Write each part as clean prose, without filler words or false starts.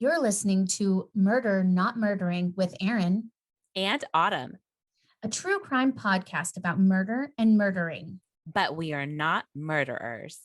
You're listening to Murder Not Murdering with Erin, And Autumn, a true crime podcast about murder and murdering. but we are not murderers.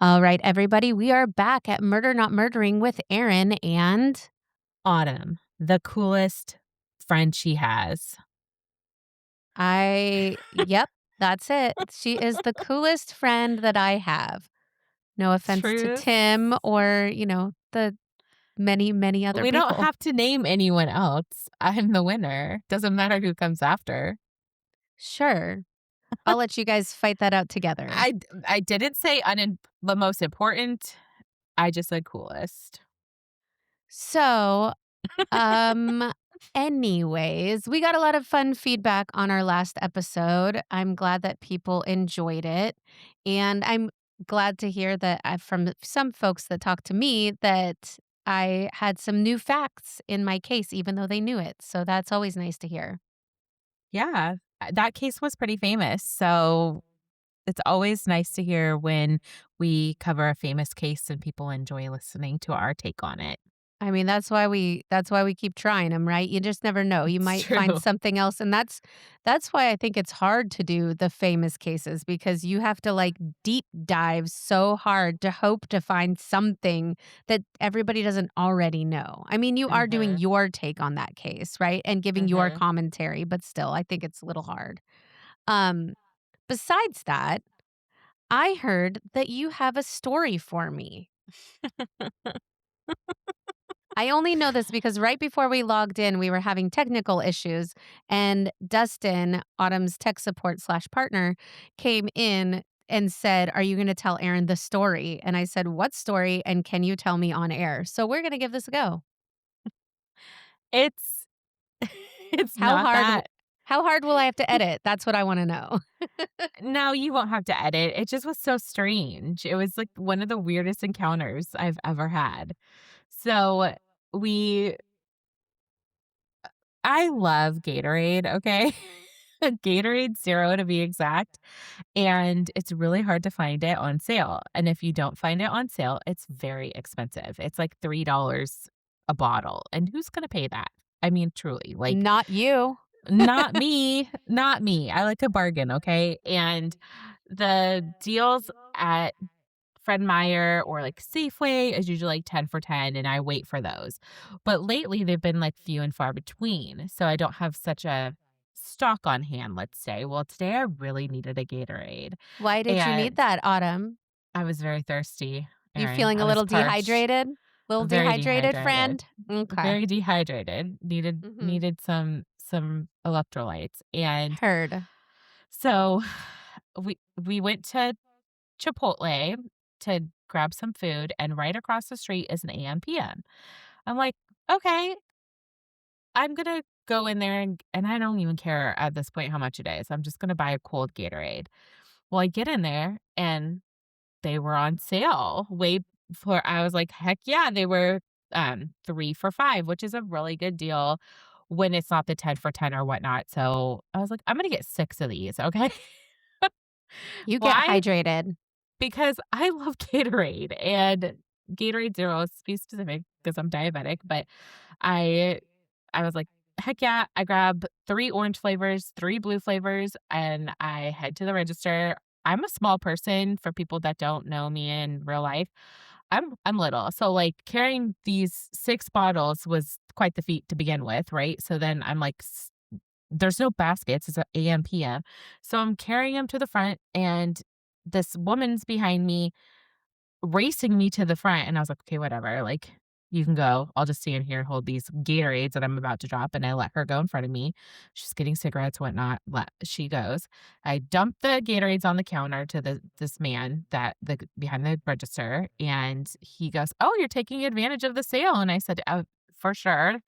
All right, everybody, we are back at Murder Not Murdering with Erin and Autumn, the coolest friend she has. yep, that's it. She is the coolest friend that I have. No offense to Truth. Tim or, the many, many other We people. don't have to name anyone else. I'm the winner. Doesn't matter who comes after. Sure. I'll let you guys fight that out together. I didn't say the most important. I just said coolest. So, anyways, we got a lot of fun feedback on our last episode. I'm glad that people enjoyed it. And I'm glad to hear that from some folks that talked to me that I had some new facts in my case, even though they knew it. So that's always nice to hear. Yeah, that case was pretty famous. So it's always nice to hear when we cover a famous case and people enjoy listening to our take on it. I mean, that's why we keep trying them, right? You just never know. You It's might true. find something else, and that's why I think it's hard to do the famous cases because you have to like deep dive so hard to hope to find something that everybody doesn't already know. I mean, you are doing your take on that case, right? And giving your commentary, but still, I think it's a little hard. Besides that, I heard that you have a story for me. I only know this because right before we logged in, we were having technical issues, and Dustin, Autumn's tech support / partner, came in and said, "Are you going to tell Erin the story?" And I said, "What story? And can you tell me on air?" So we're going to give this a go. It's it's How not hard? that. How hard will I have to edit? That's what I want to know. No, you won't have to edit. It just was so strange. It was like one of the weirdest encounters I've ever had. So we I love Gatorade, okay? Gatorade Zero to be exact. And it's really hard to find it on sale. And if you don't find it on sale, it's very expensive. It's like $3 a bottle. And who's going to pay that? I mean, truly, like, Not you. not me. Not me. I like a bargain, okay? And the deals at Fred Meyer or like Safeway is usually like 10 for 10, and I wait for those. But lately they've been like few and far between. So I don't have such a stock on hand, let's say. Well, today I really needed a Gatorade. Why did you need And that, Autumn? I was very thirsty. You Erin. feeling I a was little parched. dehydrated? Little Very dehydrated, dehydrated. friend? Okay. Very dehydrated. Needed some electrolytes. And Heard. so we went to Chipotle to grab some food, and right across the street is an AM PM. I'm like, okay, I'm gonna go in there and I don't even care at this point how much it is. I'm just gonna buy a cold Gatorade. Well, I get in there and they were on sale. I was like, heck yeah, they were 3 for $5, which is a really good deal when it's not the 10 for 10 or whatnot. So I was like, I'm gonna get 6 of these, okay? You get Why? hydrated. Because I love Gatorade and Gatorade Zero, to be specific, because I'm diabetic, but I I was like, "Heck yeah." I grab 3 orange flavors, 3 blue flavors, and I head to the register. I'm a small person for people that don't know me in real life. I'm little, so, like, carrying these 6 bottles was quite the feat to begin with, right? So then I'm like, there's no baskets, it's a AM, PM. So I'm carrying them to the front, and this woman's behind me, racing me to the front, and I was like, "Okay, whatever, like, you can go. I'll just stand here and hold these Gatorades that I'm about to drop," and I let her go in front of me. She's getting cigarettes, whatnot, she goes. I dump the Gatorades on the counter to this man behind the register, and he goes, "Oh, you're taking advantage of the sale," and I said, "Oh, for sure."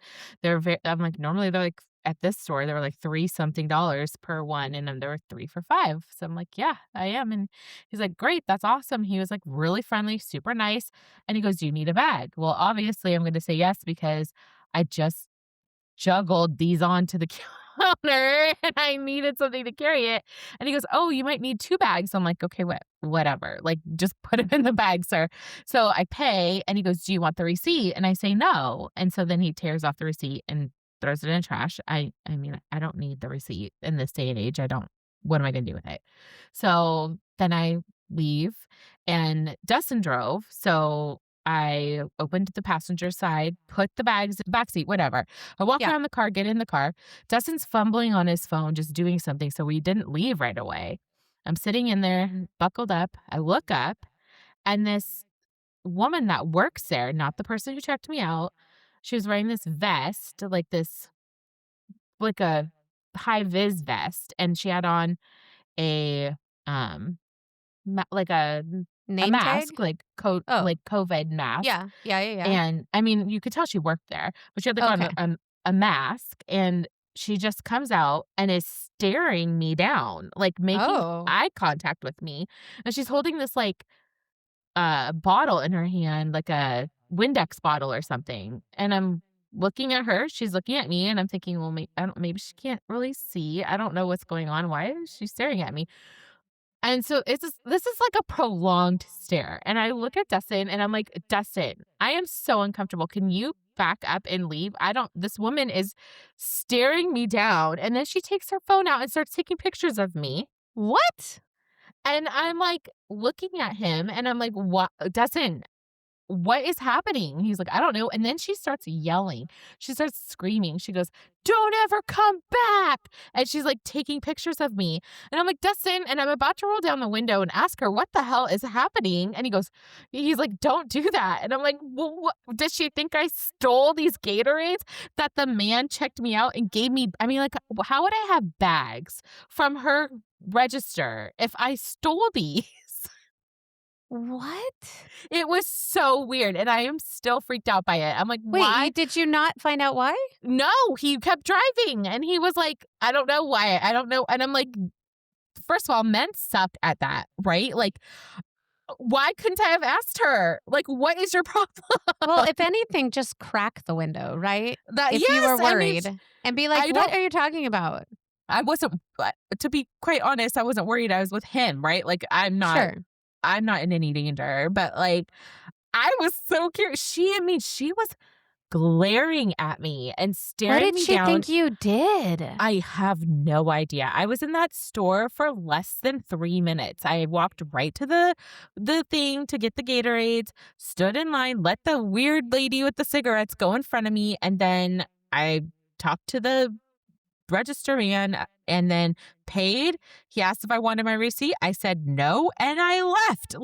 I'm like, "Normally, they're like at this store, they were like $3-something per one, and then there were 3 for $5. So I'm like, "Yeah, I am." And he's like, "Great, that's awesome." He was like really friendly, super nice. And he goes, "Do you need a bag?" Well, obviously, I'm going to say yes because I just juggled these onto the counter and I needed something to carry it. And he goes, "Oh, you might need 2 bags." I'm like, "Okay, whatever. Like, just put it in the bag, sir." So I pay and he goes, "Do you want the receipt?" And I say no. And so then he tears off the receipt and throws it in the trash. I mean, I don't need the receipt in this day and age. What am I gonna do with it? So then I leave and Dustin drove. So I opened the passenger side, put the bags in the back seat, whatever. I walk Yeah. around the car, get in the car. Dustin's fumbling on his phone, just doing something. So we didn't leave right away. I'm sitting in there, buckled up. I look up, and this woman that works there, not the person who checked me out, she was wearing this vest, like a high vis vest, and she had on a um like a Name tag? mask, like Oh. COVID mask. Yeah. Yeah. And I mean, you could tell she worked there, but she had like on Okay. a mask, and she just comes out and is staring me down, like making Oh. eye contact with me. And she's holding this like bottle in her hand, like a Windex bottle or something. And I'm looking at her, she's looking at me, and I'm thinking, well, maybe she can't really see. I don't know what's going on. Why is she staring at me? And so this is like a prolonged stare. And I look at Dustin and I'm like, "Dustin, I am so uncomfortable. Can you back up and leave? This woman is staring me down." And then she takes her phone out and starts taking pictures of me. What? And I'm like looking at him and I'm like, "What, Dustin? What is happening?" He's like, "I don't know." And then she starts yelling. She starts screaming. She goes, "Don't ever come back." And she's like taking pictures of me. And I'm like, "Dustin," and I'm about to roll down the window and ask her what the hell is happening. And he's like, "Don't do that." And I'm like, "Well, what, does she think I stole these Gatorades that the man checked me out and gave me?" I mean, like, how would I have bags from her register if I stole these? What? It was so weird, and I am still freaked out by it. I'm like, Wait, "Why?" did you not find out why? No, he kept driving, and he was like, "I don't know why. I don't know." And I'm like, first of all, men suck at that, right? Like, why couldn't I have asked her? Like, what is your problem? Well, if anything, just crack the window, right? If you Yes, were I mean, worried and be I like, "What don't are you talking about?" I wasn't to be quite honest, I wasn't worried. I was with him, right? Like, Sure. I'm not in any danger, but, like, I was so curious. She was glaring at me and What staring did me she down. think you did? I have no idea. I was in that store for less than 3 minutes. I walked right to the thing to get the Gatorades, stood in line, let the weird lady with the cigarettes go in front of me, and then I talked to the register man and then paid. He asked if I wanted my receipt. I said no, and I left.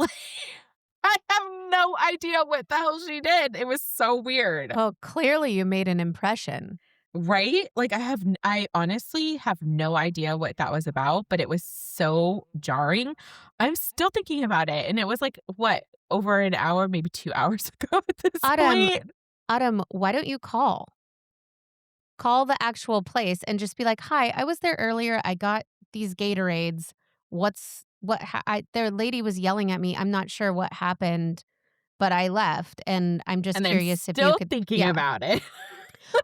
I have no idea what the hell she did. It was so weird. Well, clearly you made an impression. Right? Like, I honestly have no idea what that was about, but it was so jarring. I'm still thinking about it, and it was like, what, over an hour, maybe 2 hours ago at this point? Autumn, why don't you call? Call the actual place and just be like, "Hi, I was there earlier. I got these Gatorades. Their lady was yelling at me. I'm not sure what happened, but I left, and I'm just And I'm curious if you still could." thinking Yeah. about it.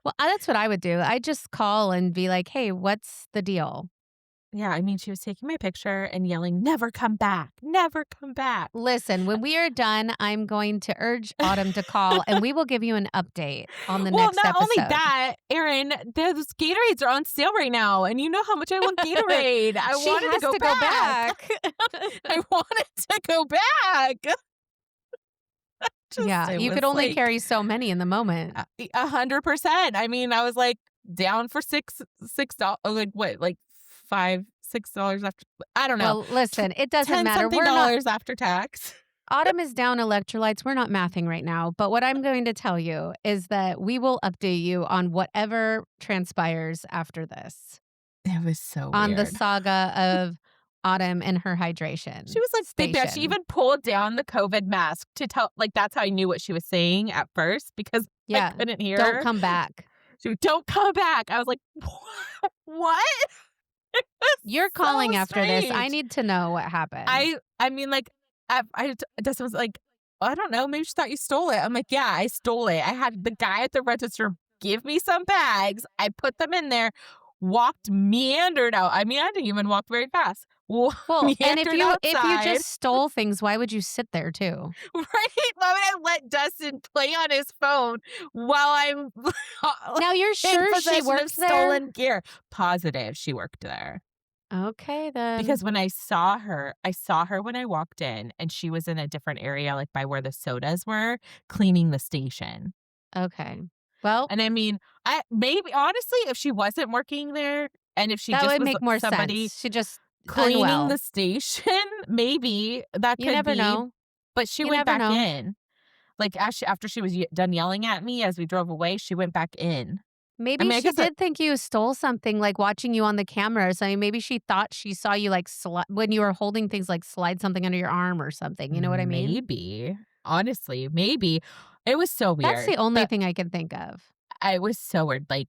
Well, that's what I would do. I just call and be like, "Hey, what's the deal?" Yeah, I mean, she was taking my picture and yelling, "Never come back, never come back." Listen, when we are done, I'm going to urge Autumn to call, and we will give you an update on the Well, next not episode. only that, Erin, those Gatorades are on sale right now, and you know how much I want Gatorade. I She wanted has to go back. I wanted to go back. Yeah, It you was could only like, carry so many in the moment. 100%. I mean, I was like down for $6, like what, like $5-6 after. I don't know. Well, listen, it doesn't $10 matter. something We're not. dollars after tax. Autumn is down electrolytes. We're not mathing right now. But what I'm going to tell you is that we will update you on whatever transpires after this It was so on the weird. saga of Autumn and her hydration. She was like big bad. She station. even pulled down the COVID mask to tell, like, that's how I knew what she was saying at first because Yeah, I couldn't hear don't her. come back. She would, don't come back. I was like, what? You're calling So after this. I strange. need to know what happened. I mean, like, Dustin was like, I don't know, maybe she thought you stole it. I'm like, yeah, I stole it. I had the guy at the register give me some bags. I put them in there, meandered out. I mean, I didn't even walk very fast. well, and if Meandered you outside. just stole things, why would you sit there too? Right? Why would I let Dustin play on his phone while I'm Now you're in sure she possession of works there? stolen gear? Positive she worked there. Okay, then. Because when I saw her when I walked in, and she was in a different area, like by where the sodas were, cleaning the station. Okay. Well, And I mean, maybe honestly, if she wasn't working there, and if she that just would was make more somebody sense. She just cleaning unwell. the station, maybe that You could never be. know. But she You went never back know. in. Like, after she was done yelling at me as we drove away, she went back in. Maybe mean, I she guess did think you stole something, like watching you on the cameras. I mean, maybe she thought she saw you like when you were holding things, like slide something under your arm or something. You know what I mean? Maybe. Honestly, maybe. It was so That's weird. the only thing I can think of. It was so weird. Like,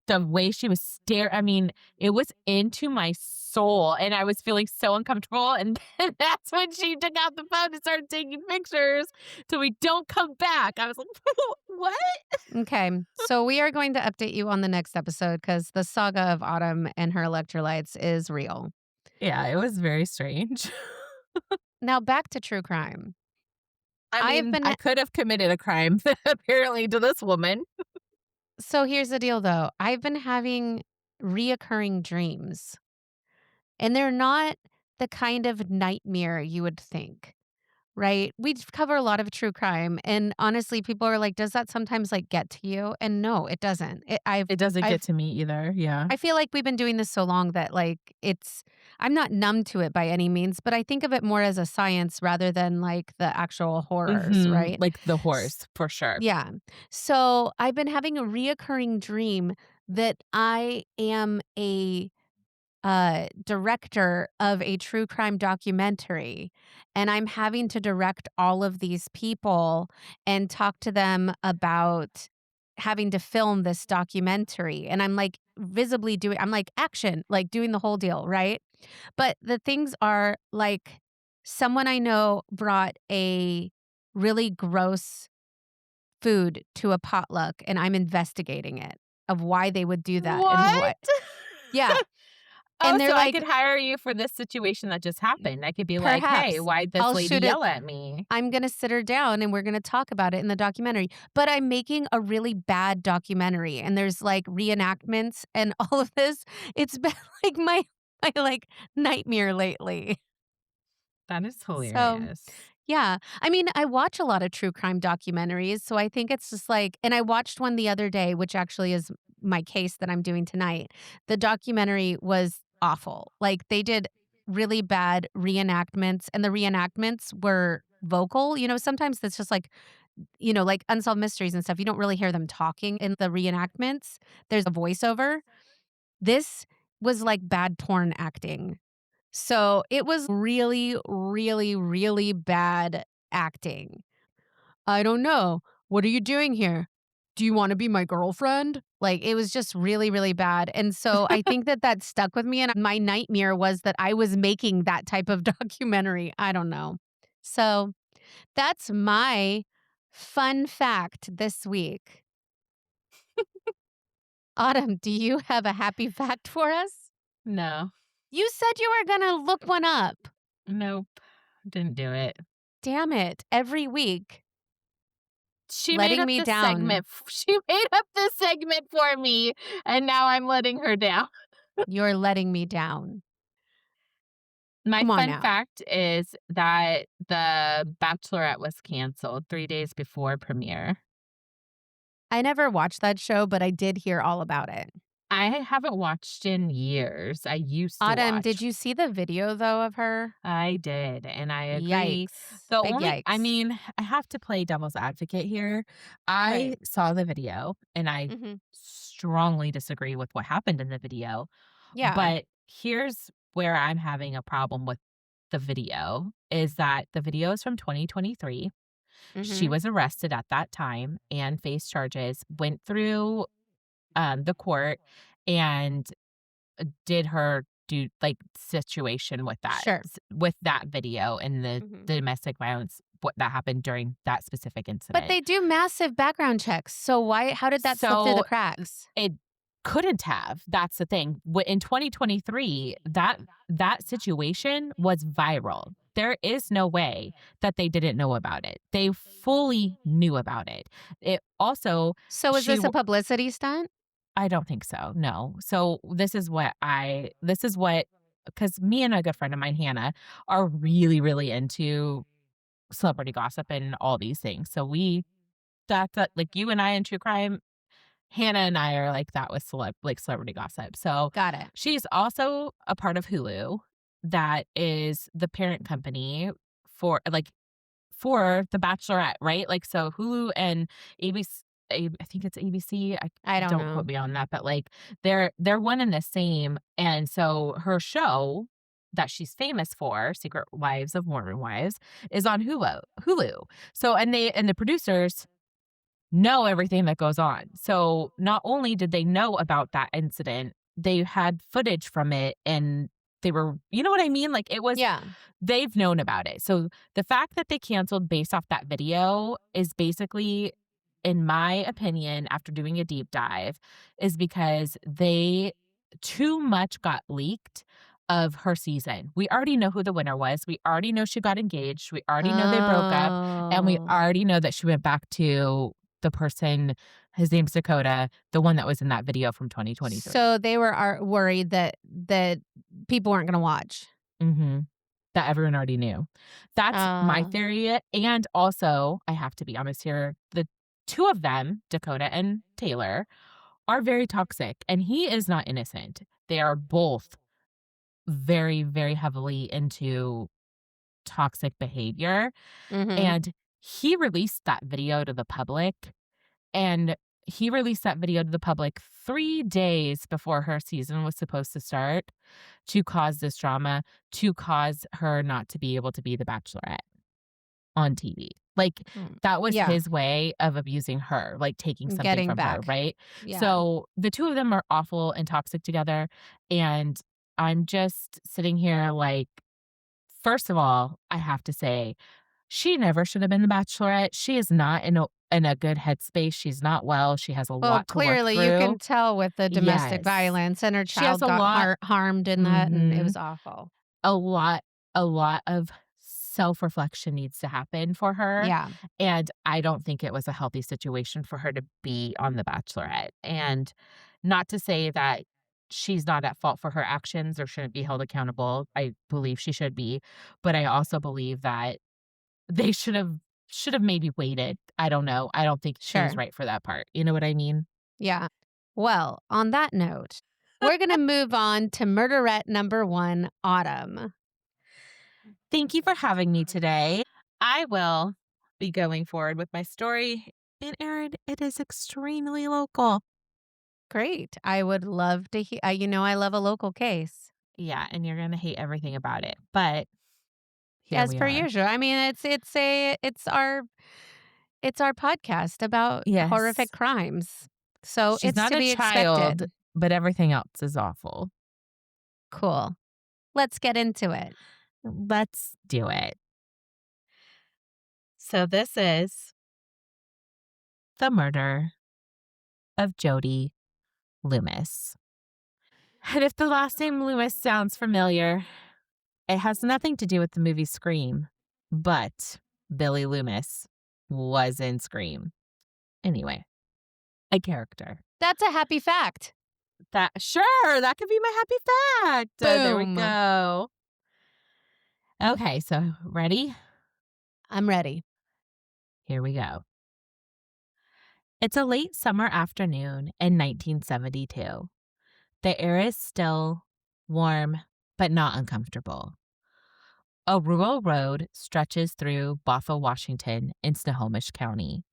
the way she was I mean, it was into my soul, and I was feeling so uncomfortable, and then that's when she took out the phone and started taking pictures till we don't come back. I was like, what? Okay. So we are going to update you on the next episode because the saga of Autumn and her electrolytes is real. Yeah, it was very strange. Now back to true crime. I mean, I could have committed a crime, apparently, to this woman. So here's the deal, though. I've been having reoccurring dreams, and they're not the kind of nightmare you would think, right? We cover a lot of true crime, and honestly, people are like, "Does that sometimes like get to you?" And no, it doesn't. It doesn't get to me either. Yeah. I feel like we've been doing this so long that like I'm not numb to it by any means, but I think of it more as a science rather than like the actual horrors, Mhm. right? Like the horse, for sure. Yeah. So I've been having a reoccurring dream that I am a director of a true crime documentary, and I'm having to direct all of these people and talk to them about having to film this documentary. And I'm like visibly I'm like action, like doing the whole deal, right? But the things are like someone I know brought a really gross food to a potluck, and I'm investigating it of why they would do that and What? what. Yeah. Oh, And they're so I like, could hire you for this situation that just happened. I could be like, "Hey, perhaps why'd this I'll lady shoot it. yell at me?" I'm going to sit her down and we're going to talk about it in the documentary. But I'm making a really bad documentary and there's like reenactments and all of this. It's been like my like nightmare lately. That is So, hilarious. yeah. I mean, I watch a lot of true crime documentaries, so I think it's just like and I watched one the other day, which actually is my case that I'm doing tonight. The documentary was awful. Like, they did really bad reenactments, and the reenactments were vocal. Sometimes it's just like, like unsolved mysteries and stuff, you don't really hear them talking in the reenactments. There's a voiceover. This was like bad porn acting. So it was really, really, really bad acting. I don't know. What are you doing here? Do you want to be my girlfriend? Like, it was just really, really bad. And so I think that stuck with me. And my nightmare was that I was making that type of documentary. I don't know. So that's my fun fact this week. Autumn, do you have a happy fact for us? No. You said you were going to look one up. Nope. Didn't do it. Damn it. Every week. She Letting made up me the down. segment. She made up the segment for me, and now I'm letting her down. You're letting me down. My Come on fun now. fact is that the Bachelorette was canceled 3 days before premiere. I never watched that show, but I did hear all about it. I haven't watched in years. I used to Autumn, watch. did you see the video, though, of her? I did, and I agree. Yikes. Big yikes. I mean, I have to play devil's advocate here. I Right. saw the video, and I Mhm. strongly disagree with what happened in the video. Yeah. But here's where I'm having a problem with the video, is that the video is from 2023. She Mhm. was arrested at that time and faced charges, went through the court and did her do like situation with that Sure. with that video and the Mhm. domestic violence what that happened during that specific incident. But they do massive background checks. So how did that slip through the So cracks? it couldn't have. That's the thing. In 2023, that situation was viral. There is no way that they didn't know about it. They fully knew about it. It also So is she this a publicity stunt? I don't think so. No. So this is what because me and a good friend of mine, Hannah, are really, really into celebrity gossip and all these things. So that's like you and I in true crime. Hannah and I are like that with celebrity gossip. So Got it. she's also a part of Hulu, that is the parent company for for The Bachelorette, right? Like, so Hulu and ABC, I think it's ABC. I don't Don't quote know. me on that, but like they're one and the same. And so her show that she's famous for, Secret Lives of Mormon Wives, is on Hulu. So and the producers know everything that goes on. So not only did they know about that incident, they had footage from it and they were, you know what I mean? Like it was, Yeah. they've known about it. So the fact that they canceled based off that video is basically, in my opinion, after doing a deep dive, is because they too much got leaked of her season. We already know who the winner was. We already know she got engaged. We already know they broke up. And we Oh. already know that she went back to the person, his name's Dakota, the one that was in that video from 2023. So they were worried that people weren't going to watch. Mm-hmm. That everyone already knew. That's my theory. And also, I have to be honest here, the two of them, Dakota and Taylor, are very toxic. And he is not innocent. They are both very, very heavily into toxic behavior. Mhm. And he released that video to the public. And he released that video to the public 3 days before her season was supposed to start to cause this drama, to cause her not to be able to be the Bachelorette on TV. Like, that was Yeah. his way of abusing her, like taking something Getting from her, back. right? Yeah. So the two of them are awful and toxic together. And I'm just sitting here like, first of all, I have to say, she never should have been the Bachelorette. She is not in a good headspace. She's not well. She has a Well, lot to work clearly through. you can tell with the domestic Yes. violence, and her She has child a got lot harmed in that, and it Mhm. was awful. a lot of self-reflection needs to happen for her. Yeah. And I don't think it was a healthy situation for her to be on The Bachelorette. And not to say that she's not at fault for her actions or shouldn't be held accountable. I believe she should be. But I also believe that they should have maybe waited. I don't know. I don't think she was Sure. right for that part. You know what I mean? Yeah. Well, on that note, we're going to move on to murderette number 1, Autumn. Thank you for having me today. I will be going forward with my story. And Erin, it is extremely local. Great. I would love to hear. I love a local case. Yeah, and you're going to hate everything about it. But here As we per are. usual. I mean, it's our podcast about Yes. horrific crimes. So She's it's not to a be child, expected. but everything else is awful. Cool. Let's get into it. Let's do it. So this is the murder of Jody Loomis. And if the last name Loomis sounds familiar, it has nothing to do with the movie Scream, but Billy Loomis was in Scream. Anyway, a character. That's a happy fact. That could be my happy fact. There we Boom. go. Okay, so ready? I'm ready. Here we go. It's a late summer afternoon in 1972. The air is still, warm, but not uncomfortable. A rural road stretches through Bothell, Washington in Snohomish County,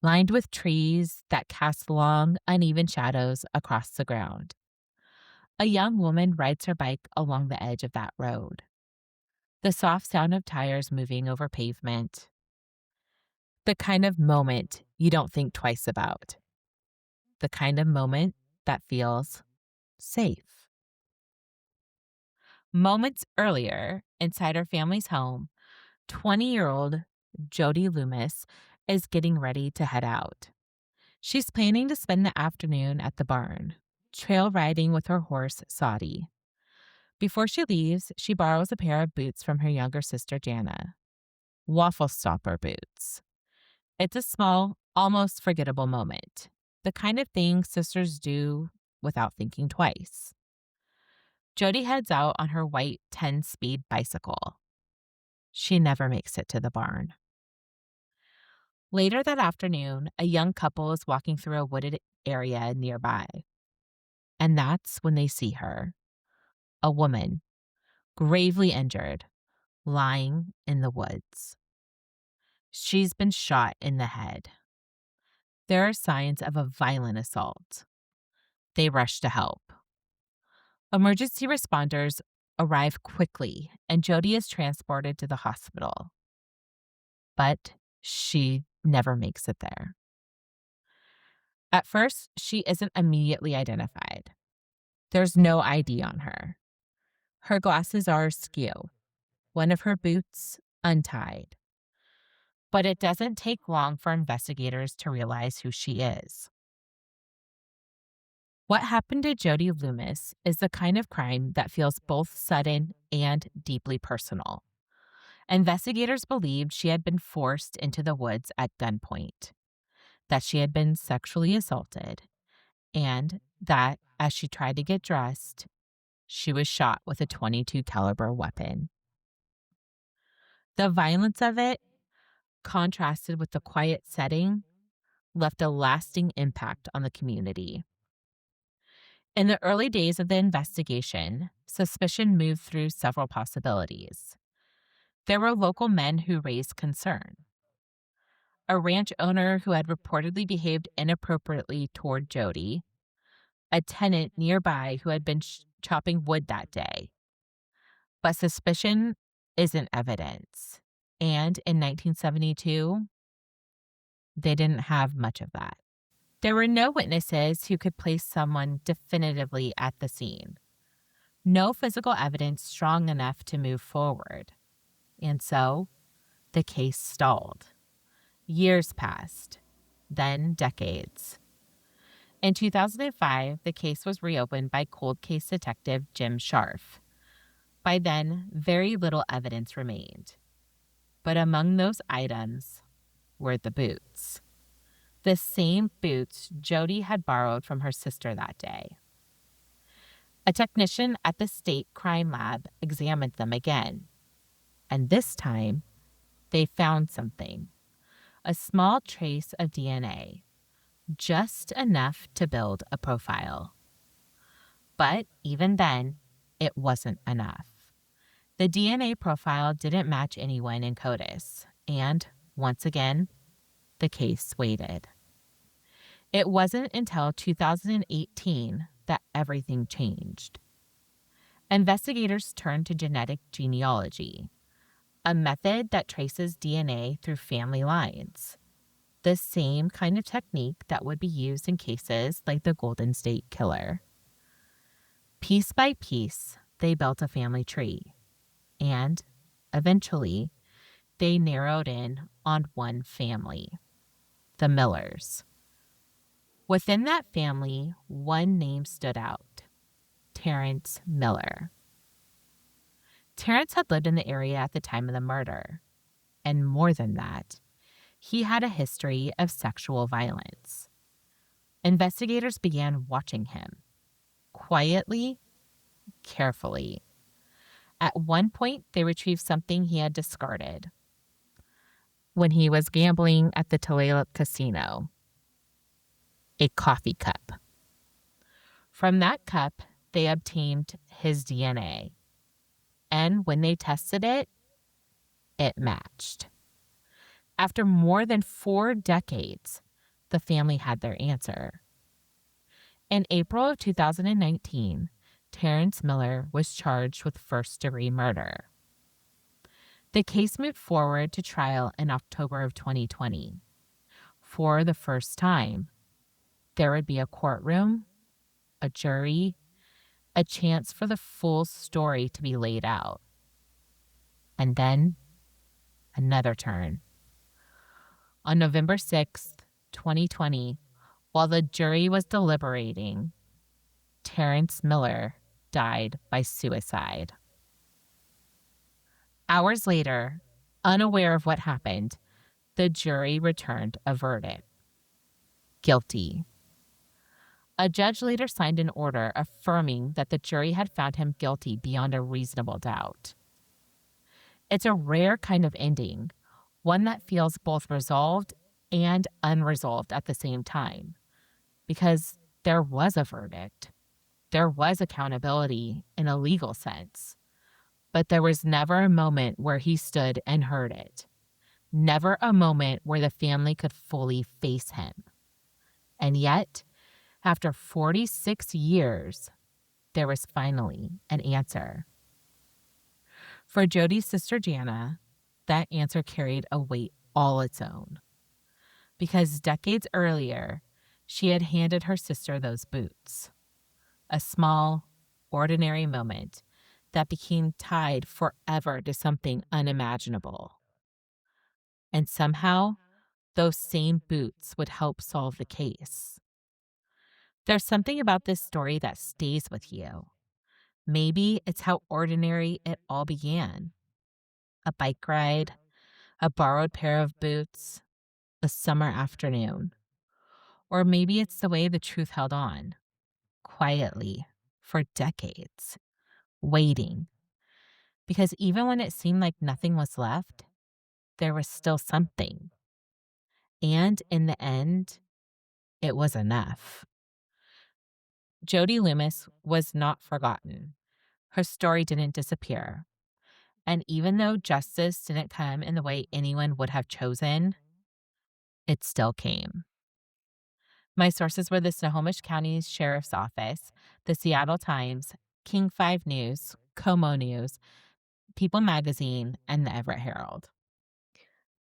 lined with trees that cast long, uneven shadows across the ground. A young woman rides her bike along the edge of that road. The soft sound of tires moving over pavement. The kind of moment you don't think twice about. the kind of moment that feels safe. Moments earlier, inside her family's home, 20-year-old Jody Loomis is getting ready to head out. She's planning to spend the afternoon at the barn, trail riding with her horse, Saudi. Before she leaves, she borrows a pair of boots from her younger sister, Jana. Waffle stopper boots. It's a small, almost forgettable moment. The kind of thing sisters do without thinking twice. Jody heads out on her white 10-speed bicycle. She never makes it to the barn. Later that afternoon, a young couple is walking through a wooded area nearby. And that's when they see her. A woman, gravely injured, lying in the woods. She's been shot in the head. There are signs of a violent assault. They rush to help. Emergency responders arrive quickly, and Jody is transported to the hospital. But she never makes it there. At first, she isn't immediately identified. There's no ID on her. Her glasses are askew, one of her boots untied. But it doesn't take long for investigators to realize who she is. What happened to Jody Loomis is the kind of crime that feels both sudden and deeply personal. Investigators believed she had been forced into the woods at gunpoint, that she had been sexually assaulted, and that as she tried to get dressed, she was shot with a .22 caliber weapon. The violence of it, contrasted with the quiet setting, left a lasting impact on the community. In the early days of the investigation, suspicion moved through several possibilities. There were local men who raised concern. A ranch owner who had reportedly behaved inappropriately toward Jody, a tenant nearby who had been chopping wood that day. But suspicion isn't evidence. And in 1972, they didn't have much of that. There were no witnesses who could place someone definitively at the scene. No physical evidence strong enough to move forward. And so, the case stalled. Years passed, then decades. In 2005, the case was reopened by cold case detective Jim Scharf. By then, very little evidence remained. But among those items were the boots. The same boots Jody had borrowed from her sister that day. A technician at the state crime lab examined them again. And this time, they found something. A small trace of DNA. Just enough to build a profile. But even then, it wasn't enough. The DNA profile didn't match anyone in CODIS, and once again, the case waited. It wasn't until 2018 that everything changed. Investigators turned to genetic genealogy, a method that traces DNA through family lines. The same kind of technique that would be used in cases like the Golden State Killer. Piece by piece, they built a family tree. And, eventually, they narrowed in on one family. The Millers. Within that family, one name stood out. Terrence Miller. Terrence had lived in the area at the time of the murder. And more than that, he had a history of sexual violence. Investigators began watching him. Quietly, carefully. At one point, they retrieved something he had discarded when he was gambling at the Tulalip Casino. A coffee cup. From that cup, they obtained his DNA. And when they tested it, it matched. After more than 4 decades, the family had their answer. In April of 2019, Terrence Miller was charged with first-degree murder. The case moved forward to trial in October of 2020. For the first time, there would be a courtroom, a jury, a chance for the full story to be laid out. And then another turn. On November 6th, 2020, while the jury was deliberating, Terrence Miller died by suicide. Hours later, unaware of what happened, the jury returned a verdict: guilty. A judge later signed an order affirming that the jury had found him guilty beyond a reasonable doubt. It's a rare kind of ending, one that feels both resolved and unresolved at the same time, because there was a verdict. There was accountability in a legal sense, but there was never a moment where he stood and heard it. Never a moment where the family could fully face him. And yet, after 46 years, there was finally an answer. For Jody's sister Jana, that answer carried a weight all its own. Because decades earlier, she had handed her sister those boots. A small, ordinary moment that became tied forever to something unimaginable. And somehow, those same boots would help solve the case. There's something about this story that stays with you. Maybe it's how ordinary it all began. A bike ride, a borrowed pair of boots, a summer afternoon. Or maybe it's the way the truth held on, quietly, for decades, waiting. Because even when it seemed like nothing was left, there was still something. And in the end, it was enough. Jody Loomis was not forgotten. Her story didn't disappear. And even though justice didn't come in the way anyone would have chosen, it still came. My sources were the Snohomish County Sheriff's Office, the Seattle Times, King 5 News, Como News, People Magazine, and the Everett Herald.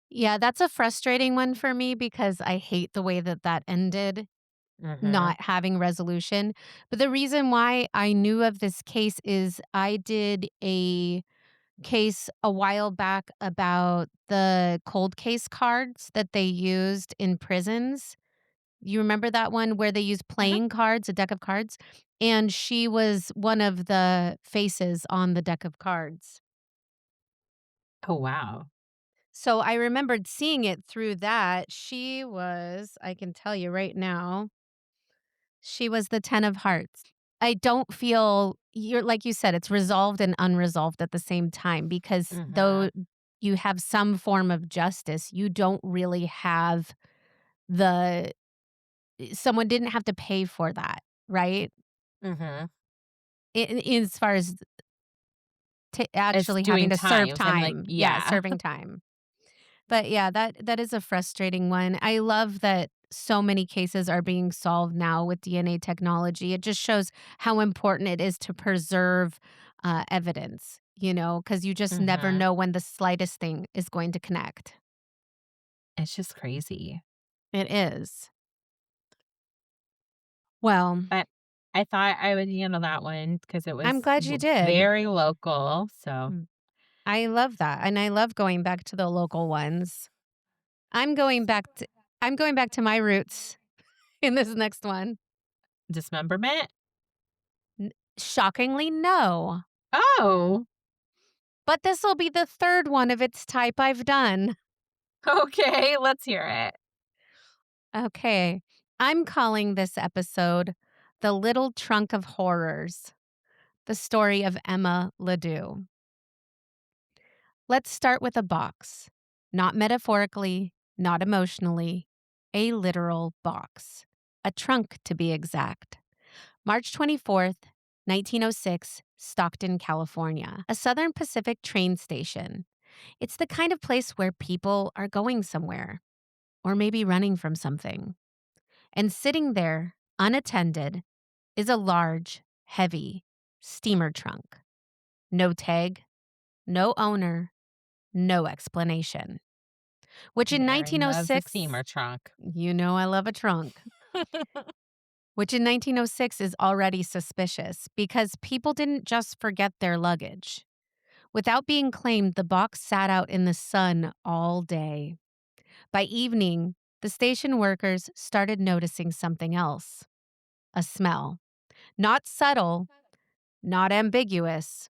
Yeah, that's a frustrating one for me because I hate the way that that ended, not having resolution. But the reason why I knew of this case is I did a case a while back about the cold case cards that they used in prisons. You remember that one where they used playing cards, a deck of cards? And she was one of the faces on the deck of cards. Oh, wow. So I remembered seeing it through that. She was, I can tell you right now, she was the 10 of hearts. I don't feel you're like you said, it's resolved and unresolved at the same time because though you have some form of justice, you don't really have the someone didn't have to pay for that, right? As far as It's actually having doing to serve time. So I'm like, time. Yeah, yeah. serving time. But yeah, that is a frustrating one. I love that so many cases are being solved now with DNA technology. It just shows how important it is to preserve evidence, because you just never know when the slightest thing is going to connect. It's just crazy. It is. Well, But I thought I would handle that one because it was I'm glad you did. very local. So I love that. And I love going back to the local ones. I'm going back to my roots in this next one. dismemberment. Shockingly, no. Oh, But this will be the third one of its type I've done. okay. Let's hear it. Okay. I'm calling this episode The Little Trunk of Horrors, the story of Emma LeDoux. Let's start with a box. Not metaphorically, not emotionally, a literal box. A trunk, to be exact. March 24th, 1906, Stockton, California. A Southern Pacific train station. It's the kind of place where people are going somewhere, or maybe running from something. And sitting there, unattended, is a large, heavy steamer trunk. No tag, no owner, no explanation. Which in Erin loves a 1906, steamer trunk. you know I love a trunk. which in 1906 is already suspicious because people didn't just forget their luggage. Without being claimed, the box sat out in the sun all day. By evening, the station workers started noticing something else, a smell. Not subtle, not ambiguous.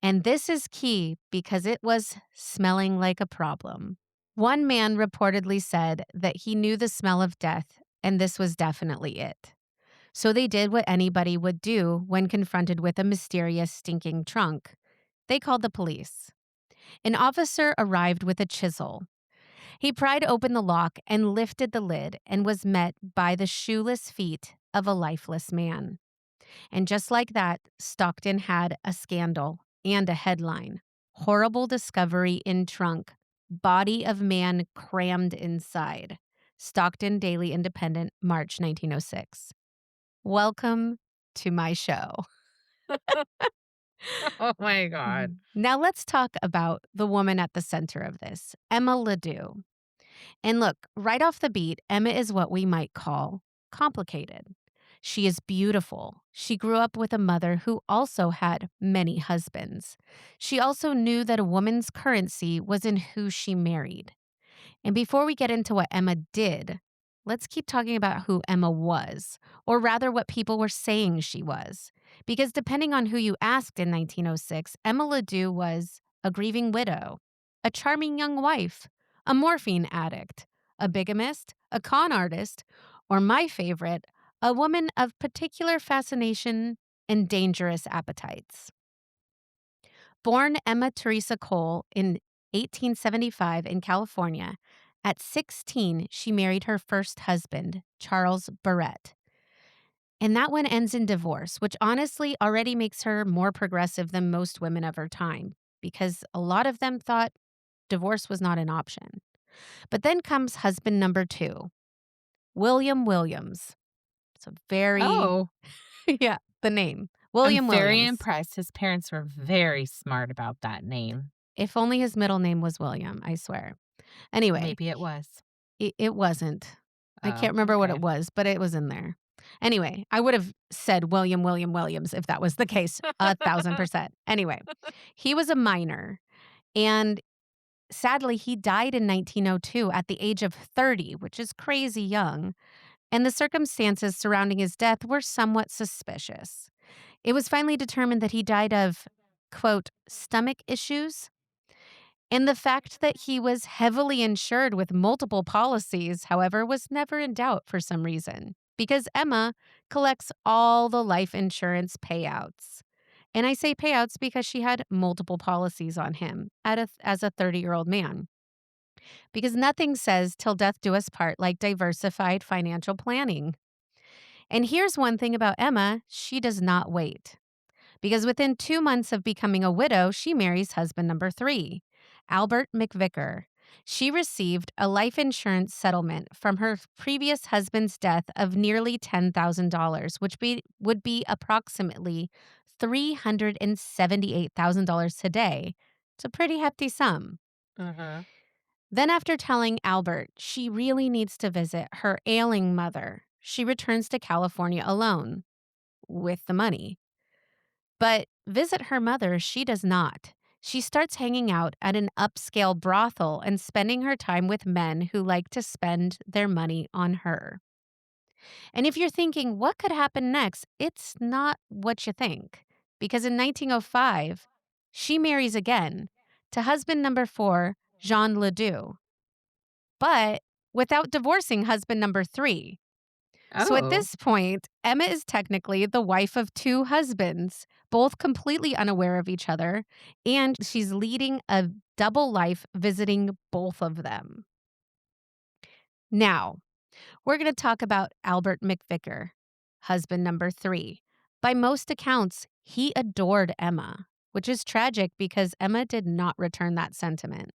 And this is key because it was smelling like a problem. One man reportedly said that he knew the smell of death, and this was definitely it. So they did what anybody would do when confronted with a mysterious stinking trunk. They called the police. An officer arrived with a chisel. He pried open the lock and lifted the lid and was met by the shoeless feet of a lifeless man. And just like that, Stockton had a scandal and a headline. Horrible discovery in trunk. Body of man crammed inside. Stockton Daily Independent, March 1906. Welcome to my show. Oh my God. Now let's talk about the woman at the center of this, Emma LeDoux. And look, right off the beat, Emma is what we might call complicated. She is beautiful. She grew up with a mother who also had many husbands. She also knew that a woman's currency was in who she married. And before we get into what Emma did, let's keep talking about who Emma was, or rather what people were saying she was. Because depending on who you asked in 1906, Emma LeDoux was a grieving widow, a charming young wife, a morphine addict, a bigamist, a con artist, or my favorite, a woman of particular fascination and dangerous appetites. Born Emma Teresa Cole in 1875 in California, at 16, she married her first husband, Charles Barrett. And that one ends in divorce, which honestly already makes her more progressive than most women of her time, because a lot of them thought divorce was not an option. But then comes husband number 2, William Williams. So very, Oh, yeah, the name. I'm William very Williams. impressed. His parents were very smart about that name. If only his middle name was William, I swear. Anyway, Maybe it was. it wasn't. I can't Oh, remember what okay. it was, but it was in there. Anyway, I would have said William Williams if that was the case, 1,000%. Anyway, he was a minor, and sadly, he died in 1902 at the age of 30, which is crazy young, and the circumstances surrounding his death were somewhat suspicious. It was finally determined that he died of, quote, stomach issues. And the fact that he was heavily insured with multiple policies, however, was never in doubt for some reason, because Emma collects all the life insurance payouts. And I say payouts because she had multiple policies on him as a 30-year-old man. Because nothing says till death do us part like diversified financial planning. And here's one thing about Emma, she does not wait. Because within 2 months of becoming a widow, she marries husband number 3, Albert McVicker. She received a life insurance settlement from her previous husband's death of nearly $10,000, which would be approximately $378,000 today. It's a pretty hefty sum. Mm-hmm. Then, after telling Albert she really needs to visit her ailing mother, she returns to California alone with the money. But visit her mother, she does not. She starts hanging out at an upscale brothel and spending her time with men who like to spend their money on her. And if you're thinking, what could happen next? It's not what you think. Because in 1905, she marries again to husband number 4, Jean LeDoux, but without divorcing husband number 3. So at Oh. this point, Emma is technically the wife of 2 husbands, both completely unaware of each other, and she's leading a double life visiting both of them. Now, we're going to talk about Albert McVicker, husband number 3. By most accounts, he adored Emma, which is tragic because Emma did not return that sentiment.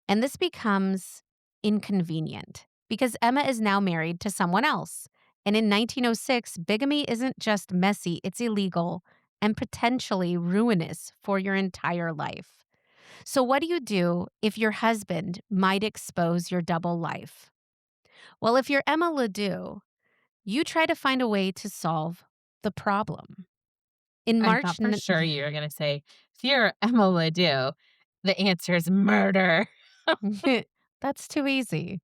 And this becomes inconvenient because Emma is now married to someone else. And in 1906, bigamy isn't just messy, it's illegal and potentially ruinous for your entire life. So what do you do if your husband might expose your double life? Well, if you're Emma LeDoux, you try to find a way to solve the problem. In I March, thought for sure you were gonna say, "If you're Emma LeDoux, the answer is murder." that's too easy.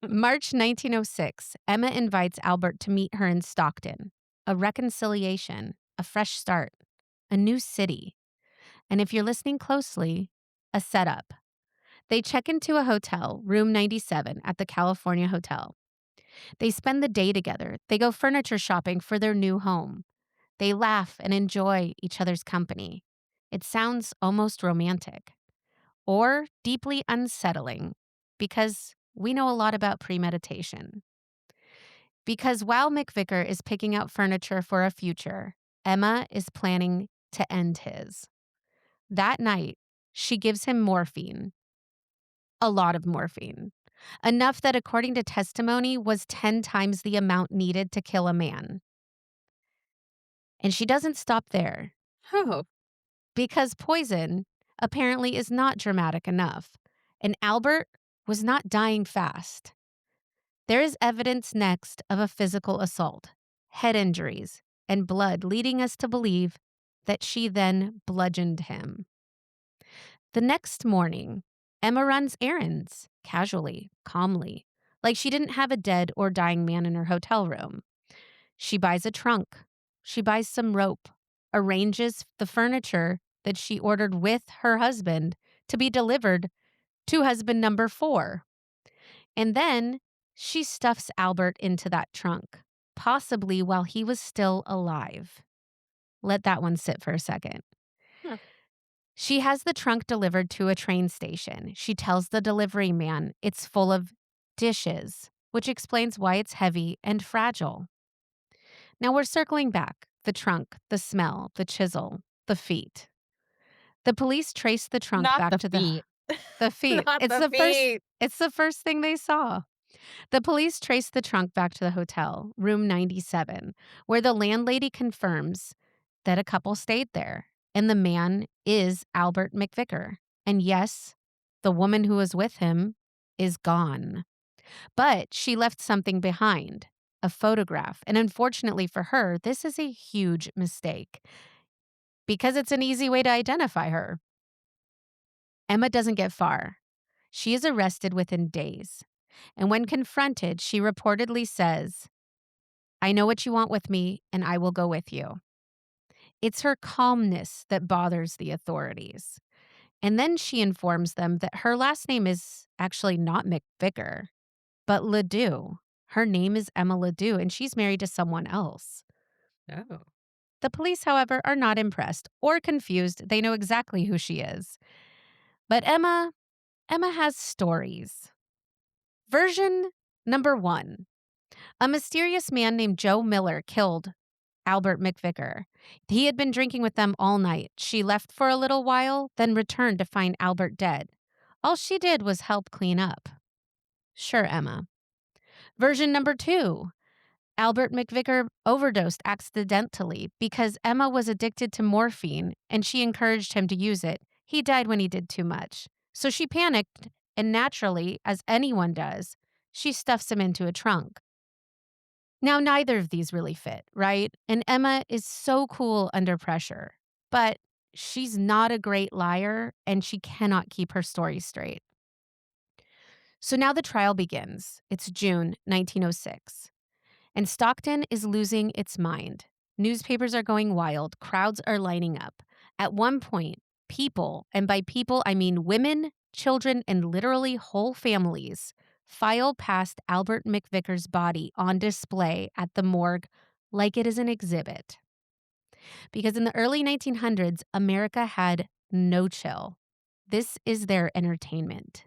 March 1906, Emma invites Albert to meet her in Stockton. A reconciliation, a fresh start, a new city. And if you're listening closely, a setup. They check into a hotel, room 97 at the California Hotel. They spend the day together. They go furniture shopping for their new home. They laugh and enjoy each other's company. It sounds almost romantic or deeply unsettling because we know a lot about premeditation. Because while McVicker is picking out furniture for a future, Emma is planning to end his. That night, she gives him morphine, a lot of morphine, enough that, according to testimony, was 10 times the amount needed to kill a man. And she doesn't stop there Oh, because poison apparently is not dramatic enough, and Albert was not dying fast. There is evidence next of a physical assault, head injuries, and blood, leading us to believe that she then bludgeoned him. The next morning, Emma runs errands, casually, calmly, like she didn't have a dead or dying man in her hotel room. She buys a trunk. She buys some rope, arranges the furniture that she ordered with her husband to be delivered to husband number 4. And then she stuffs Albert into that trunk, possibly while he was still alive. Let that one sit for a second. Huh. She has the trunk delivered to a train station. She tells the delivery man it's full of dishes, which explains why it's heavy and fragile. Now we're circling back. The trunk, the smell, the chisel, the feet. The police trace the trunk not back the to feet. the feet. Not the feet. It's the first thing they saw. The police trace the trunk back to the hotel, room 97, where the landlady confirms that a couple stayed there, and the man is Albert McVicker. And yes, the woman who was with him is gone. But she left something behind, a photograph. And unfortunately for her, this is a huge mistake because it's an easy way to identify her. Emma doesn't get far. She is arrested within days. And when confronted, she reportedly says, "I know what you want with me, and I will go with you." It's her calmness that bothers the authorities. And then she informs them that her last name is actually not McVicker, but LeDoux. Her name is Emma LeDoux, and she's married to someone else. Oh. The police, however, are not impressed or confused. They know exactly who she is. But Emma has stories. Version number 1. A mysterious man named Joe Miller killed Albert McVicker. He had been drinking with them all night. She left for a little while, then returned to find Albert dead. All she did was help clean up. Sure, Emma. Version number 2. Albert McVicker overdosed accidentally because Emma was addicted to morphine and she encouraged him to use it. He died when he did too much. So she panicked, and naturally, as anyone does, she stuffs him into a trunk. Now, neither of these really fit, right? And Emma is so cool under pressure, but she's not a great liar and she cannot keep her story straight. So now the trial begins. It's June 1906. And Stockton is losing its mind. Newspapers are going wild. Crowds are lining up. At one point, people, and by people I mean women, children, and literally whole families, file past Albert McVicker's body on display at the morgue like it is an exhibit. Because in the early 1900s, America had no chill. This is their entertainment.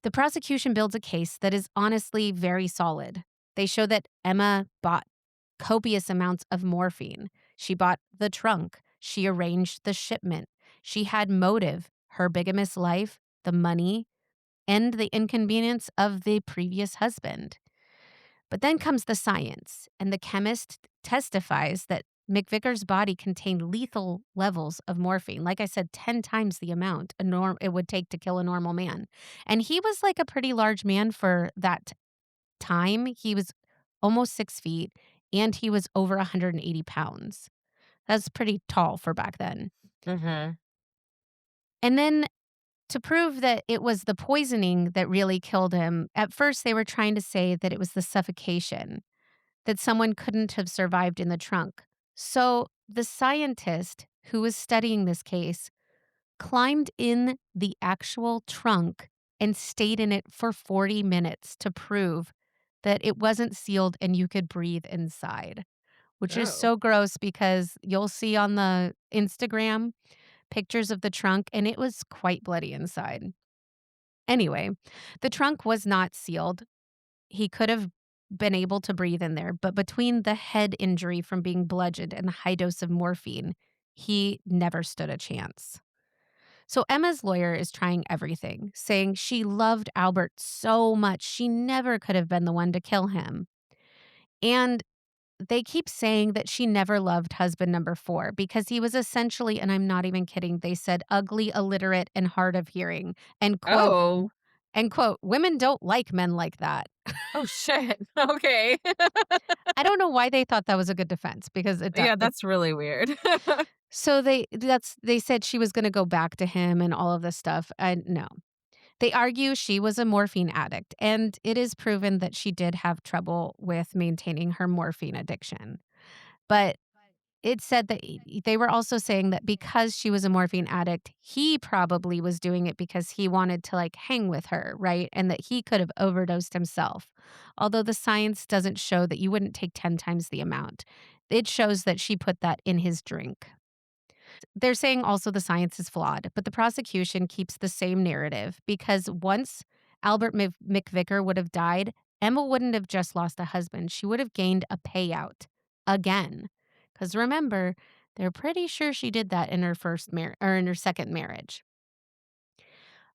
The prosecution builds a case that is honestly very solid. They show that Emma bought copious amounts of morphine. She bought the trunk. She arranged the shipment. She had motive, her bigamous life, the money, and the inconvenience of the previous husband. But then comes the science, and the chemist testifies that McVicker's body contained lethal levels of morphine. Like I said, 10 times the amount it would take to kill a normal man. And he was like a pretty large man for that time, he was almost 6 feet and he was over 180 pounds. That's pretty tall for back then. Mhm. And then to prove that it was the poisoning that really killed him, at first they were trying to say that it was the suffocation, that someone couldn't have survived in the trunk. So the scientist who was studying this case climbed in the actual trunk and stayed in it for 40 minutes to prove that it wasn't sealed and you could breathe inside, which is Oh. so gross because you'll see on the Instagram pictures of the trunk and it was quite bloody inside. Anyway, the trunk was not sealed. He could have been able to breathe in there, but between the head injury from being bludgeoned and the high dose of morphine, he never stood a chance. So Emma's lawyer is trying everything, saying she loved Albert so much she never could have been the one to kill him. And they keep saying that she never loved husband number 4 because he was essentially, and I'm not even kidding, they said ugly, illiterate, and hard of hearing. Oh. And quote, women don't like men like that. Oh, shit. Okay. I don't know why they thought that was a good defense because Yeah, that's really weird. so they said she was going to go back to him and all of this stuff. And no. They argue she was a morphine addict, and it is proven that she did have trouble with maintaining her morphine addiction. But it said that they were also saying that because she was a morphine addict, he probably was doing it because he wanted to like hang with her, right? And that he could have overdosed himself. Although the science doesn't show that you wouldn't take 10 times the amount. It shows that she put that in his drink. They're saying also the science is flawed, but the prosecution keeps the same narrative because once Albert McVicker would have died, Emma wouldn't have just lost a husband. She would have gained a payout again. Because remember, they're pretty sure she did that in her in her second marriage.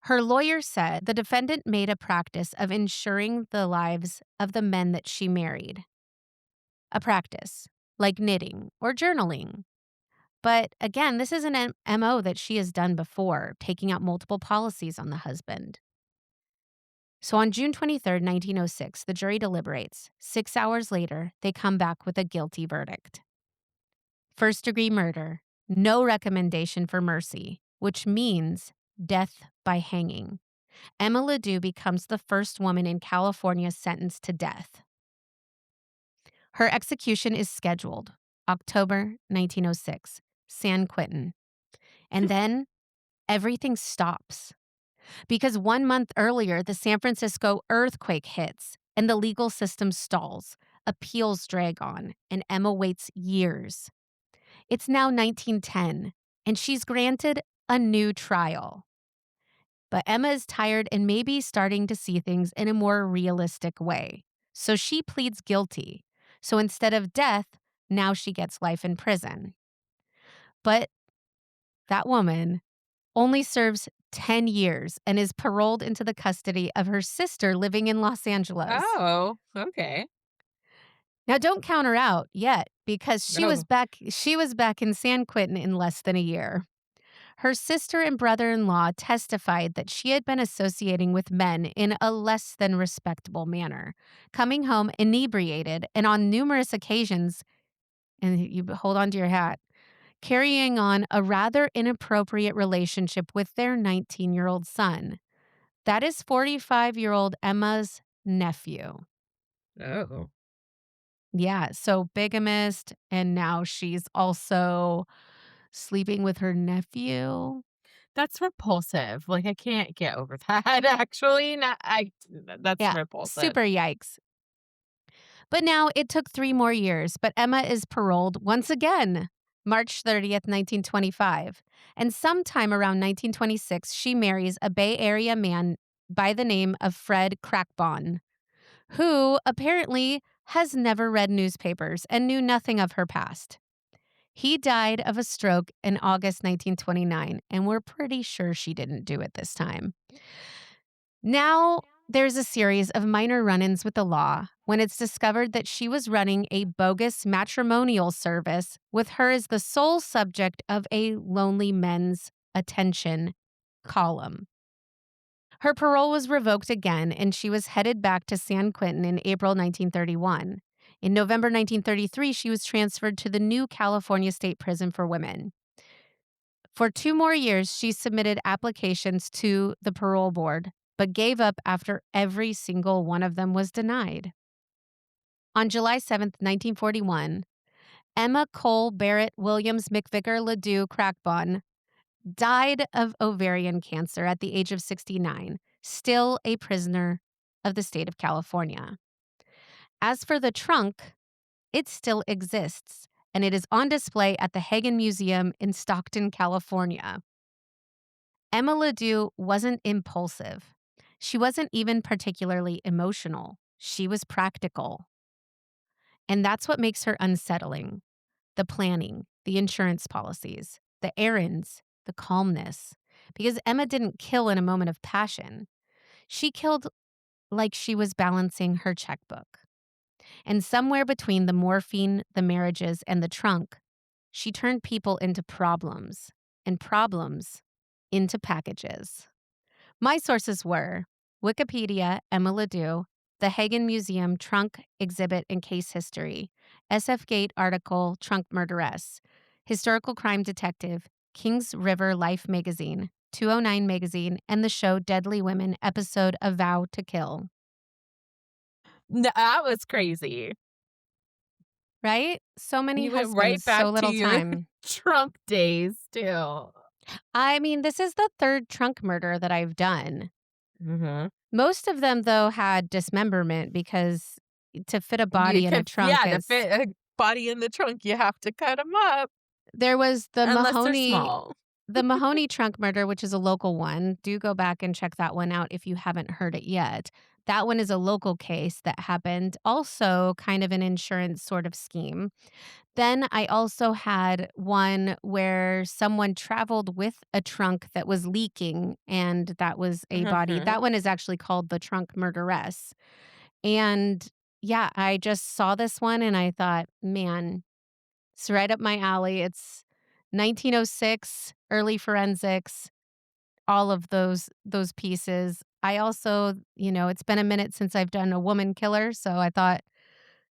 Her lawyer said the defendant made a practice of ensuring the lives of the men that she married. A practice like knitting or journaling. But again, this is an MO that she has done before, taking out multiple policies on the husband. So on June 23rd, 1906, the jury deliberates. 6 hours later, they come back with a guilty verdict. First-degree murder, no recommendation for mercy, which means death by hanging. Emma LeDoux becomes the first woman in California sentenced to death. Her execution is scheduled October 1906, San Quentin. And then everything stops. Because 1 month earlier, the San Francisco earthquake hits and the legal system stalls. Appeals drag on, and Emma waits years. It's now 1910, and she's granted a new trial. But Emma is tired and maybe starting to see things in a more realistic way. So she pleads guilty. So instead of death, now she gets life in prison. But that woman only serves 10 years and is paroled into the custody of her sister living in Los Angeles. Oh, okay. Now don't count her out yet because she was back in San Quentin in less than a year. Her sister and brother-in-law testified that she had been associating with men in a less than respectable manner, coming home inebriated and on numerous occasions, and you hold on to your hat, carrying on a rather inappropriate relationship with their 19-year-old son. That is 45-year-old Emma's nephew. Oh. Yeah, so bigamist, and now she's also sleeping with her nephew. That's repulsive. Like, I can't get over that, actually. That's Yeah, repulsive. super yikes. But now it took 3 more years, but Emma is paroled once again, March 30th, 1925. And sometime around 1926, she marries a Bay Area man by the name of Fred Crackbon, who apparently has never read newspapers and knew nothing of her past. He died of a stroke in August 1929, and we're pretty sure she didn't do it this time. Now, there's a series of minor run-ins with the law when it's discovered that she was running a bogus matrimonial service with her as the sole subject of a lonely men's attention column. Her parole was revoked again, and she was headed back to San Quentin in April 1931. In November 1933, she was transferred to the new California State Prison for Women. For 2 more years, she submitted applications to the parole board, but gave up after every single one of them was denied. On July 7th, 1941, Emma Cole Barrett Williams McVicker LeDoux Crackbon died of ovarian cancer at the age of 69, still a prisoner of the state of California. As for the trunk, it still exists, and it is on display at the Hagen Museum in Stockton, California. Emma LeDoux wasn't impulsive. She wasn't even particularly emotional. She was practical. And that's what makes her unsettling. The planning, the insurance policies, the errands, the calmness. Because Emma didn't kill in a moment of passion. She killed like she was balancing her checkbook. And somewhere between the morphine, the marriages, and the trunk, she turned people into problems, and problems into packages. My sources were Wikipedia, Emma LeDoux, the Hagen Museum Trunk Exhibit and Case History, SF Gate article Trunk Murderess, Historical Crime Detective, Kings River Life Magazine, 209 Magazine, and the show Deadly Women episode A Vow to Kill. That was crazy. Right? So many You went husbands, right back so little to your time. trunk days, too. I mean, this is the 3rd trunk murder that I've done. Mhm. Most of them, though, had dismemberment because to fit a body in a trunk to is... fit a body in the trunk, you have to cut them up, There was the unless they're Mahoney small. the Mahoney trunk murder, which is a local one. Do go back and check that one out if you haven't heard it yet. That one is a local case that happened, also kind of an insurance sort of scheme. Then I also had one where someone traveled with a trunk that was leaking, and that was a body. Mhm. That one is actually called the Trunk Murderess. And yeah, I just saw this one and I thought, man, it's right up my alley. It's 1906, early forensics, all of those pieces. I also, it's been a minute since I've done a woman killer, so I thought,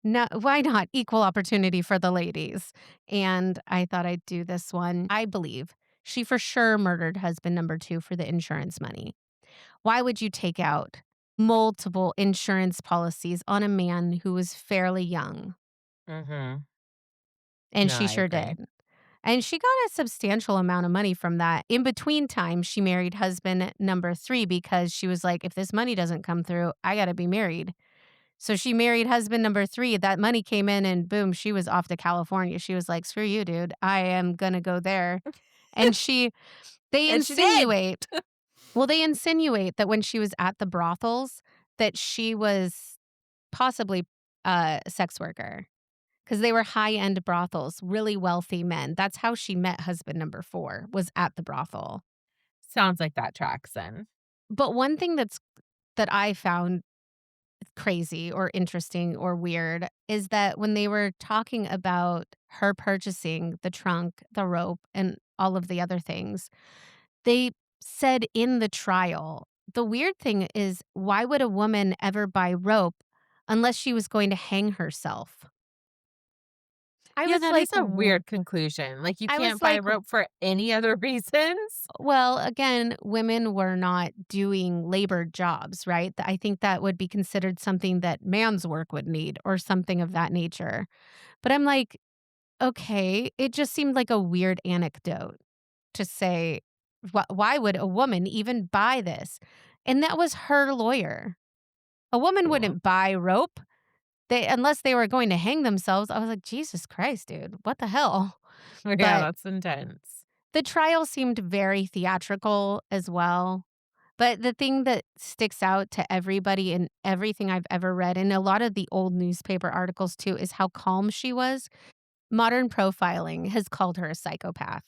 no, why not? Equal opportunity for the ladies. And I thought I'd do this one. I believe she for sure murdered husband number 2 for the insurance money. Why would you take out multiple insurance policies on a man who was fairly young? Mhm. And No, she I sure agree. did. And she got a substantial amount of money from that. In between time, she married husband number 3 because she was like, if this money doesn't come through, I got to be married. So she married husband number 3. That money came in and boom, she was off to California. She was like, screw you, dude. I am going to go there. And they And she did. insinuate, well, they insinuate that when she was at the brothels, that she was possibly a sex worker because they were high-end brothels, really wealthy men. That's how she met husband number 4, was at the brothel. Sounds like that tracks then. But one thing that I found crazy or interesting or weird is that when they were talking about her purchasing the trunk, the rope, and all of the other things, they said in the trial, the weird thing is, why would a woman ever buy rope unless she was going to hang herself? I Yeah, was that like, is a weird conclusion. Like, you I was can't buy like, rope for any other reasons? well, again, women were not doing labor jobs, right? I think that would be considered something that man's work would need or something of that nature. But I'm like, okay, it just seemed like a weird anecdote to say, why would a woman even buy this? And that was her lawyer. A woman Cool. wouldn't buy rope unless they were going to hang themselves. I was like, Jesus Christ, dude, what the hell? Yeah, But that's intense. the trial seemed very theatrical as well. But the thing that sticks out to everybody in everything I've ever read, and a lot of the old newspaper articles too, is how calm she was. Modern profiling has called her a psychopath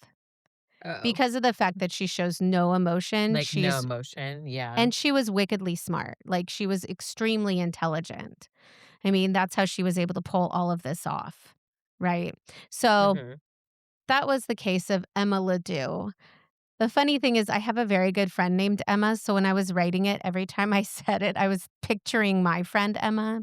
Oh. because of the fact that she shows no emotion. Like, no emotion, yeah. And she was wickedly smart. Like, she was extremely intelligent. I mean, that's how she was able to pull all of this off, right? So Mhm. that was the case of Emma LeDoux. The funny thing is I have a very good friend named Emma, so when I was writing it, every time I said it, I was picturing my friend Emma,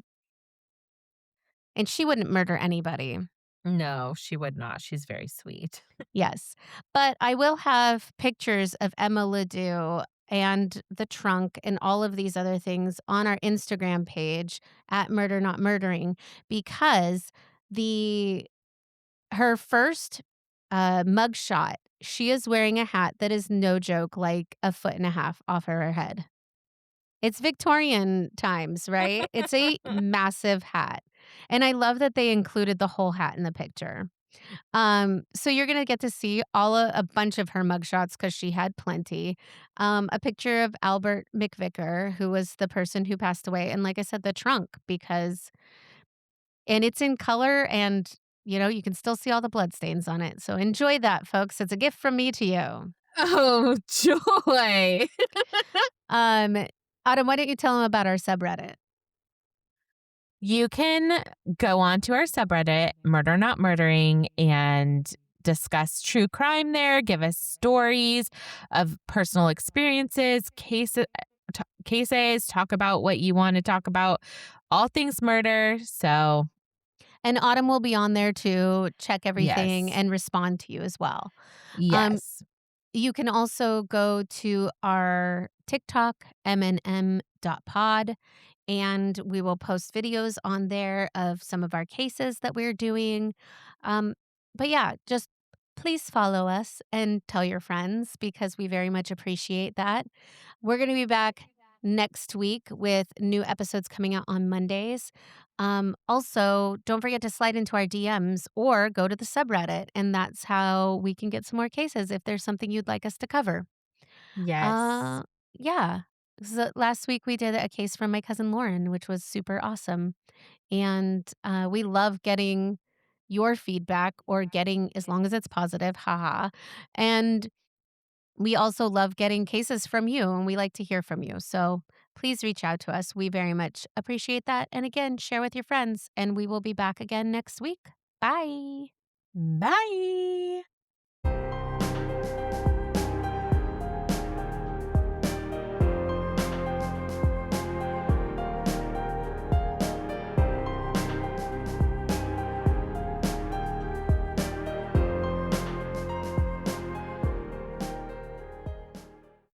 and she wouldn't murder anybody. No, she would not. She's very sweet. Yes. But I will have pictures of Emma LeDoux and the trunk and all of these other things on our Instagram page at Murder Not Murdering because the her first mugshot, she is wearing a hat that is no joke, like a foot and a half off of her head. It's Victorian times, right? It's a massive hat. And I love that they included the whole hat in the picture. So you're gonna get to see a bunch of her mugshots because she had plenty. A picture of Albert McVicker, who was the person who passed away, and like I said, the trunk because and it's in color and you can still see all the bloodstains on it. So enjoy that, folks. It's a gift from me to you. Oh, joy. Um, Autumn, why don't you tell them about our subreddit? You can go on to our subreddit, Murder Not Murdering, and discuss true crime there. Give us stories of personal experiences, cases, talk about what you want to talk about, all things murder. So, And Autumn will be on there to check everything yes. and respond to you as well. Um, Yes. You can also go to our TikTok, mnm.pod, and we will post videos on there of some of our cases that we're doing. But yeah, just please follow us and tell your friends because we very much appreciate that. We're going to be back next week with new episodes coming out on Mondays. Also, don't forget to slide into our DMs or go to the subreddit, and that's how we can get some more cases if there's something you'd like us to cover. Yes. Uh, yeah. So last week we did a case from my cousin Lauren, which was super awesome. And we love getting your feedback or getting, as long as it's positive, haha. And we also love getting cases from you, and we like to hear from you. So please reach out to us. We very much appreciate that. And again, share with your friends, and we will be back again next week. Bye. Bye.